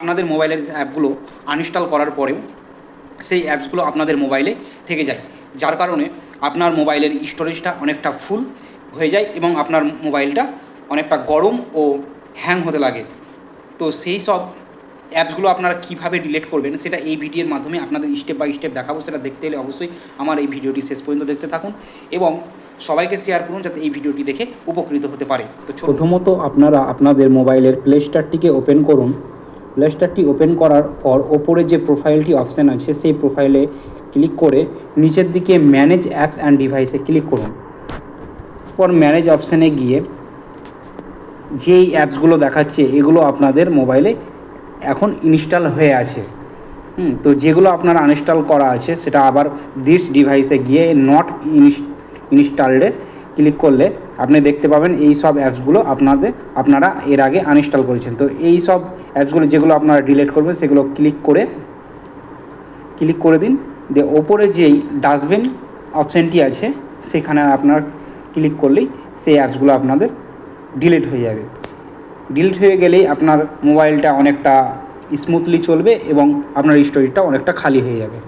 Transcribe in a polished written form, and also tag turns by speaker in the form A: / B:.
A: আপনাদের মোবাইলের অ্যাপগুলো আনইনস্টল করার পরেও সেই অ্যাপসগুলো আপনাদের মোবাইলে থেকে যায়, যার কারণে আপনার মোবাইলের স্টোরেজটা অনেকটা ফুল হয়ে যায় এবং আপনার মোবাইলটা অনেকটা গরম ও হ্যাং হতে লাগে। তো সেই সব অ্যাপসগুলো আপনারা কীভাবে ডিলিট করবেন সেটা এই ভিডিওর মাধ্যমে আপনাদের স্টেপ বাই স্টেপ দেখাবো। সেটা দেখতে হলে অবশ্যই আমার এই ভিডিওটি শেষ পর্যন্ত দেখতে থাকুন এবং সবাইকে শেয়ার করুন যাতে এই ভিডিওটি দেখে উপকৃত হতে পারে। তো প্রথমত আপনারা আপনাদের মোবাইলের প্লে স্টোরটিকে ওপেন করুন। প্লে স্টোরটি ওপেন করার পর ওপরে যে প্রোফাইলটি অপশান আছে সেই প্রোফাইলে ক্লিক করে নিচের দিকে ম্যানেজ অ্যাপস অ্যান্ড ডিভাইসে ক্লিক করুন। পর ম্যানেজ অপশানে গিয়ে যেই অ্যাপসগুলো দেখাচ্ছে এগুলো আপনাদের মোবাইলে এখন ইনস্টল হয়ে আছে। তো যেগুলো আপনার আনইনস্টল করা আছে সেটা আবার দিস ডিভাইসে গিয়ে নট ইনস্টলডে ক্লিক করলে আপনি দেখতে পাবেন এই সব অ্যাপসগুলো আপনারা এর আগে আনইনস্টল করেছেন। তো এই সব অ্যাপসগুলো যেগুলো আপনারা ডিলিট করবেন সেগুলো ক্লিক করে দিন। দিয়ে ওপরে যেই ডাস্টবিন অপশানটি আছে সেখানে আপনার ক্লিক করলেই সেই অ্যাপসগুলো আপনাদের ডিলিট হয়ে যাবে। ডিলিট হয়ে গেলেই আপনার মোবাইলটা অনেকটা স্মুথলি চলবে এবং আপনার স্টোরেজটা অনেকটা খালি হয়ে যাবে।